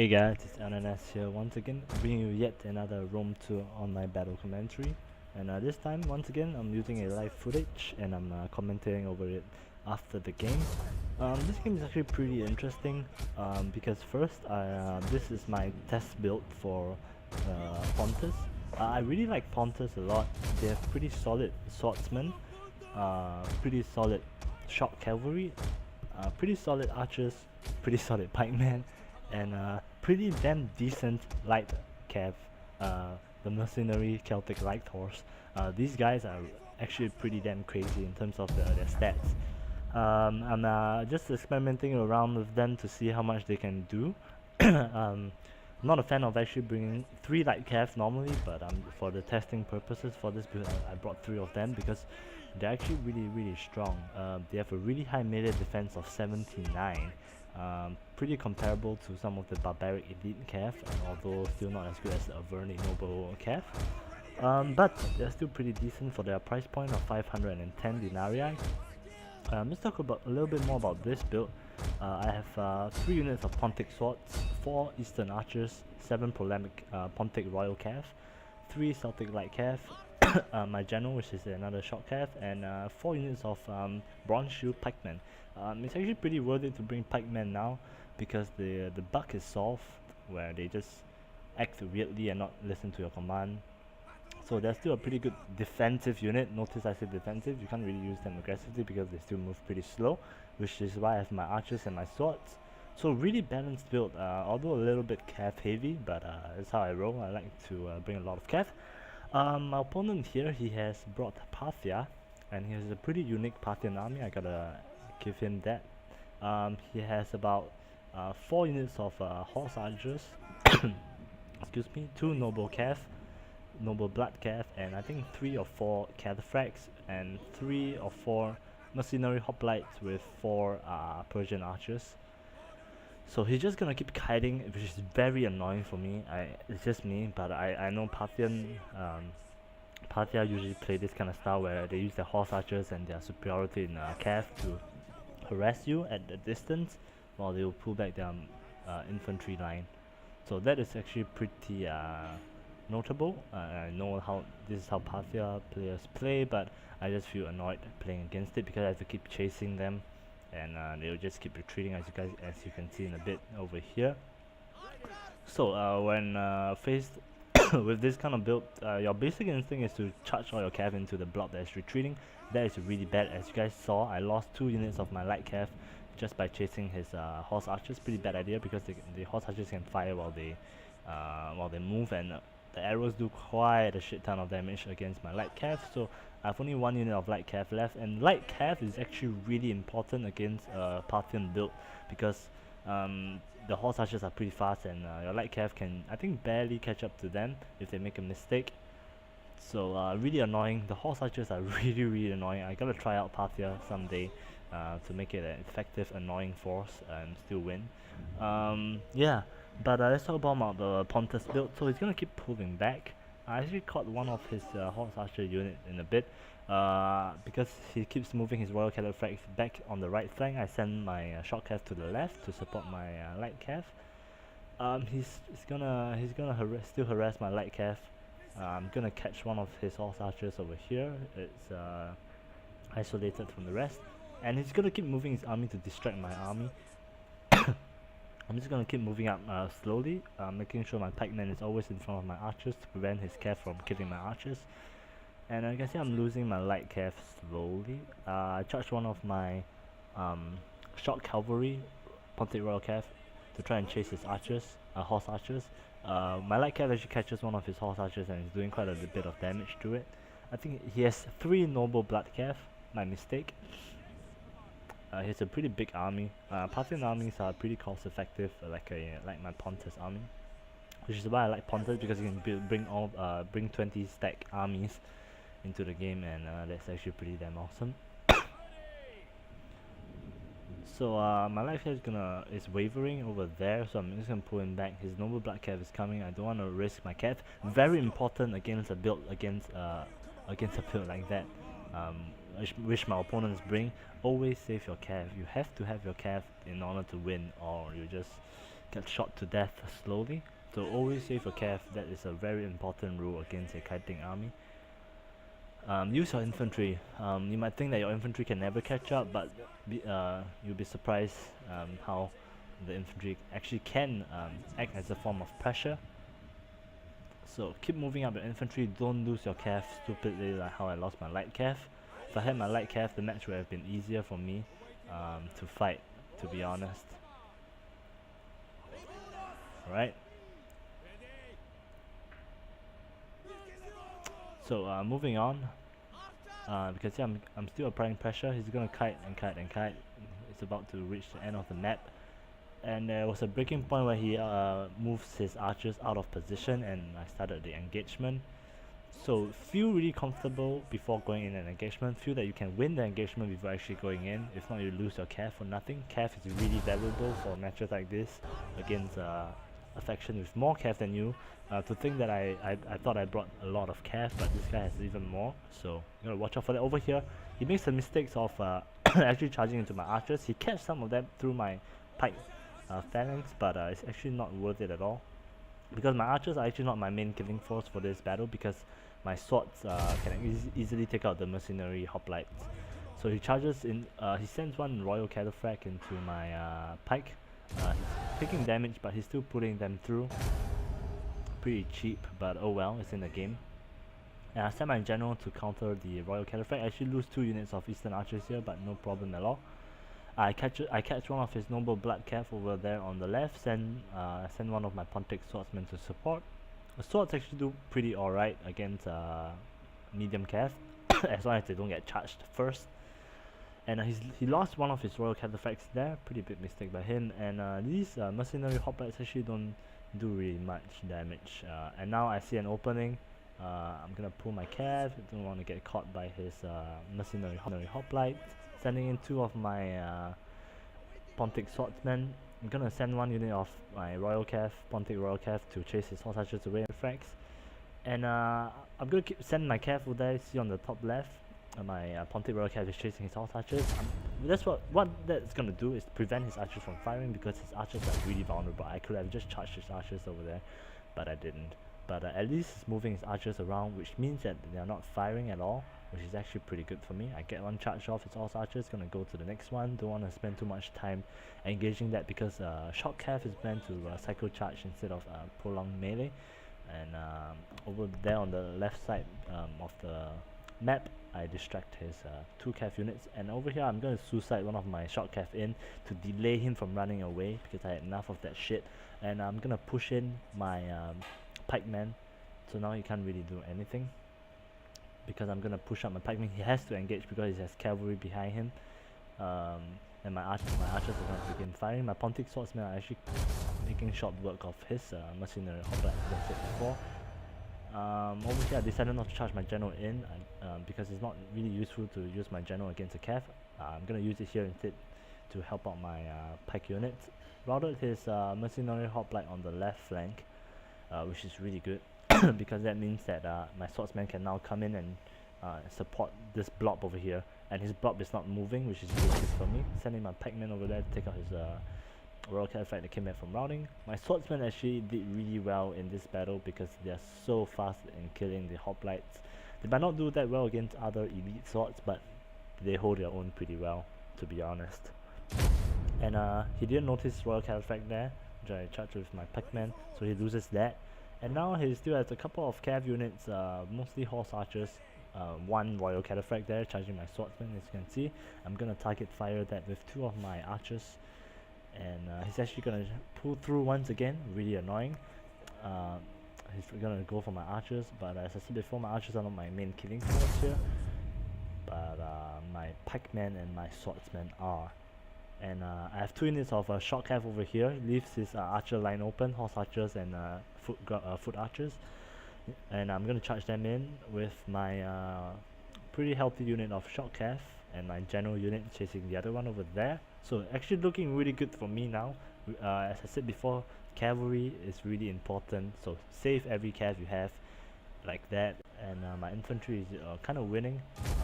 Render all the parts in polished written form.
Hey guys, it's Ananas here once again, bringing you yet another roam tour on my battle commentary. And this time, once again, I'm using a live footage and I'm commentating over it after the game. This game is actually pretty interesting because first, this is my test build for Pontus. I really like Pontus a lot. They have pretty solid swordsmen, pretty solid shock cavalry, pretty solid archers, pretty solid pikemen, and pretty damn decent light cav, the mercenary Celtic light horse. These guys are actually pretty damn crazy in terms of their stats. I'm just experimenting around with them to see how much they can do. I'm not a fan of actually bringing 3 light cav normally, but for the testing purposes for this build I brought 3 of them because they're actually really strong. They have a really high melee defense of 79. Pretty comparable to some of the barbaric elite cav, although still not as good as the Avernic noble cav. But they're still pretty decent for their price point of 510 denarii. Let's talk about a little bit more about this build. I have 3 units of Pontic swords, 4 Eastern archers, 7 polemic Pontic royal cav, 3 Celtic light cav, my general, which is another short cav, and 4 units of bronze shield pikemen. It's actually pretty worth it to bring pikemen now because the bug is solved where they just act weirdly and not listen to your command. So they're still a pretty good defensive unit. Notice I said defensive, you can't really use them aggressively because they still move pretty slow, which is why I have my archers and my swords. So really balanced build, although a little bit cav heavy, but that's how I roll. I like to bring a lot of cav. My opponent here, he has brought Parthia, and he has a pretty unique Parthian army. I gotta give him that. He has about 4 units of horse archers, excuse me, 2 noble cav, noble blood cav, and I think 3 or 4 cataphracts, and 3 or 4 mercenary hoplites with 4 Persian archers. So he's just gonna keep kiting, which is very annoying for me. It's just me, but I know Parthia usually play this kind of style where they use their horse archers and their superiority in cav to harass you at a distance while they will pull back their infantry line. So that is actually pretty notable. I know how this is how Parthia players play, but I just feel annoyed playing against it because I have to keep chasing them, and they'll just keep retreating, as you can see in a bit over here. So when faced with this kind of build, your basic instinct is to charge all your cav into the block that is retreating. That is really bad. As you guys saw, I lost 2 units of my light cav just by chasing his horse archers. Pretty bad idea because the horse archers can fire while they move, and the arrows do quite a shit ton of damage against my light cav. So I have only 1 unit of light cav left, and light cav is actually really important against Parthian build because the horse archers are pretty fast, and your light cav can, I think, barely catch up to them if they make a mistake. So really annoying. The horse archers are really annoying. I gotta try out Parthia someday to make it an effective, annoying force and still win. Yeah, but let's talk about the Pontus build. So he's gonna keep pulling back. I actually caught one of his horse archer unit in a bit because he keeps moving his royal cataphracts back on the right flank. I send my short cav to the left to support my light cav. He's gonna still harass my light cav. I'm gonna catch one of his horse archers over here. It's isolated from the rest, and he's gonna keep moving his army to distract my army. I'm just gonna keep moving up slowly, making sure my pikeman is always in front of my archers to prevent his cav from killing my archers. And you can see I'm losing my light cav slowly. I charged one of my short cavalry, Pontic royal cav, to try and chase his archers, horse archers. My light cav actually catches one of his horse archers and is doing quite a bit of damage to it. I think he has 3 noble blood cav, my mistake. He has a pretty big army. Parthian armies are pretty cost effective, like my Pontus army, which is why I like Pontus, because you can bring 20 stack armies into the game, and that's actually pretty damn awesome. So my life here is wavering over there, so I'm just gonna pull him back. His noble blood cav is coming. I don't want to risk my cav. Very important against a build against a build like that. Which my opponents bring. Always save your cav. You have to have your cav in order to win, or you just get shot to death slowly. So always save your cav. That is a very important rule against a kiting army. Use your infantry. You might think that your infantry can never catch up, but you'll be surprised how the infantry actually can act as a form of pressure. So keep moving up your infantry, don't lose your cav stupidly like how I lost my light cav. If I had my light cav, the match would have been easier for me to fight, to be honest. Alright. So moving on, because yeah, I'm still applying pressure. He's gonna kite and kite and kite. It's about to reach the end of the map, and there was a breaking point where he moves his archers out of position, and I started the engagement. So feel really comfortable before going in an engagement. Feel that you can win the engagement before actually going in. If not, you lose your cav for nothing. Cav is really valuable for matches like this against a faction with more cav than you. To think that I thought I brought a lot of cav, but this guy has even more, so you gotta watch out for that. Over here, he makes the mistakes of actually charging into my archers. He catches some of them through my pike phalanx, but it's actually not worth it at all, because my archers are actually not my main killing force for this battle, because my swords can easily take out the mercenary hoplites. So he charges in, he sends one royal cataphract into my pike. He's taking damage, but he's still putting them through. Pretty cheap, but oh well, it's in the game. And I send my general to counter the royal cataphract. I actually lose 2 units of eastern archers here, but no problem at all. I catch one of his noble blood cav over there on the left. Send one of my Pontic swordsmen to support. The swords actually do pretty alright against medium cav, as long as they don't get charged first. And he lost one of his royal cataphracts there. Pretty big mistake by him. And these mercenary hoplites actually don't do really much damage. And now I see an opening. I'm gonna pull my cav. Don't want to get caught by his mercenary hoplite. Sending in 2 of my Pontic swordsmen. I'm gonna send 1 unit of my royal cav, Pontic royal cav, to chase his horse archers away and frags. And I'm gonna send my cav over there. See on the top left, my Pontic royal cav is chasing his horse archers. That's what that's gonna do, is prevent his archers from firing, because his archers are really vulnerable. I could have just charged his archers over there, but I didn't. But at least he's moving his archers around, which means that they are not firing at all, which is actually pretty good for me. I get 1 charge off his horse archers, gonna go to the next one. Don't want to spend too much time engaging that, because short cav is meant to cycle charge instead of prolonged melee. And over there on the left side of the map, I distract his 2 cav units, and over here I'm going to suicide one of my short cav in to delay him from running away, because I had enough of that shit. And I'm gonna push in my pikeman, so now he can't really do anything, because I'm gonna push up my pikeman. He has to engage because he has cavalry behind him, and my archers are gonna begin firing. My Pontic swordsmen are actually making short work of his mercenary hoplite, as I said before. Over here I decided not to charge my general in, because it's not really useful to use my general against a cav. I'm gonna use it here instead to help out my pike units. Routed his mercenary hoplite on the left flank, which is really good, because that means that my swordsman can now come in and support this blob over here, and his blob is not moving, which is really good for me. Sending my pikeman over there to take out his royal cataphract that came back from routing. My swordsmen actually did really well in this battle, because they are so fast in killing the hoplites. They might not do that well against other elite swords, but they hold their own pretty well, to be honest. And he didn't notice royal cataphract there, which I charged with my pikeman, so he loses that. And now he still has a couple of cav units, mostly horse archers. 1 royal cataphract there, charging my swordsman. As you can see, I'm gonna target fire that with 2 of my archers, and he's actually gonna pull through once again. Really annoying. He's gonna go for my archers, but as I said before, my archers are not my main killing force here, but my pikemen and my swordsmen are. And I have 2 units of short cav over here. Leaves his archer line open, horse archers and foot archers, and I'm gonna charge them in with my pretty healthy unit of short cav and my general unit chasing the other one over there. So actually looking really good for me now. As I said before, cavalry is really important, so save every cav you have like that, and my infantry is kind of winning,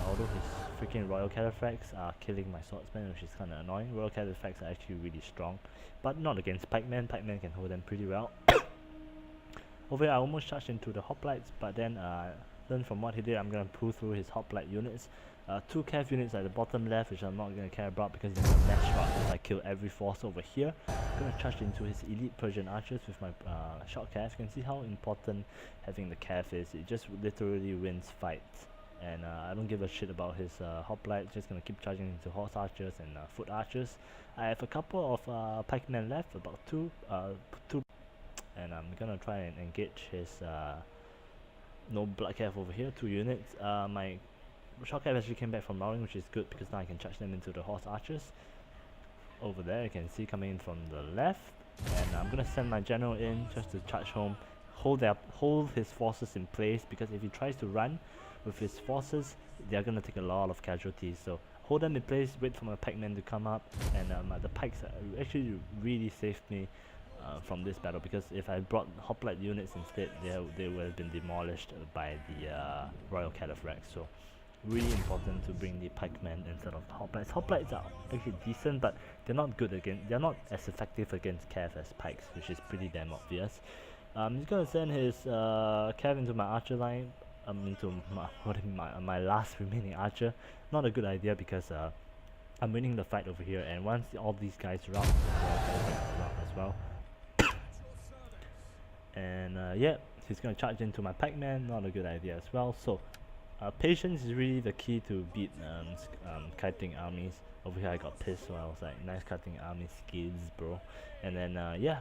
although his freaking Royal Cataphracts are killing my swordsman, which is kind of annoying. Royal Cataphracts are actually really strong, but not against pikemen. Pikemen can hold them pretty well. Over here I almost charged into the hoplites, but then learn from what he did. I'm gonna pull through his hoplite units. 2 cav units at the bottom left, which I'm not gonna care about because he's gonna mash shot if I kill every force over here. I'm gonna charge into his elite Persian archers with my short cav. You can see how important having the cav is. It just literally wins fights. And I don't give a shit about his hoplites. Just gonna keep charging into horse archers and foot archers. I have a couple of pikemen left, about two, and I'm gonna try and engage his no blood cav over here, 2 units. My short cav actually came back from mauling, which is good because now I can charge them into the horse archers. Over there you can see coming in from the left, and I'm gonna send my general in just to charge home, hold his forces in place, because if he tries to run with his forces, they're gonna take a lot of casualties. So hold them in place, wait for my pikemen to come up, and the pikes actually really saved me from this battle, because if I brought hoplite units instead, they would have been demolished by the Royal Cataphracts. So really important to bring the pikemen instead of hoplites. Hoplites are actually decent, but they're not good against. They're not as effective against cav as pikes, which is pretty damn obvious. He's gonna send his cav into my archer line. Into my last remaining archer. Not a good idea because I'm winning the fight over here, and once all these guys rout, as well. And yeah, he's gonna charge into my pikeman. Not a good idea as well. So patience is really the key to beat kiting armies. Over here I got pissed, so I was like, nice kiting army skills, bro. And then yeah,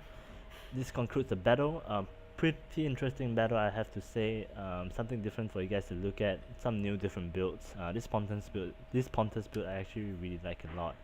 this concludes the battle. Pretty interesting battle, I have to say. Something different for you guys to look at. Some new different builds. This Pontus build I actually really like a lot.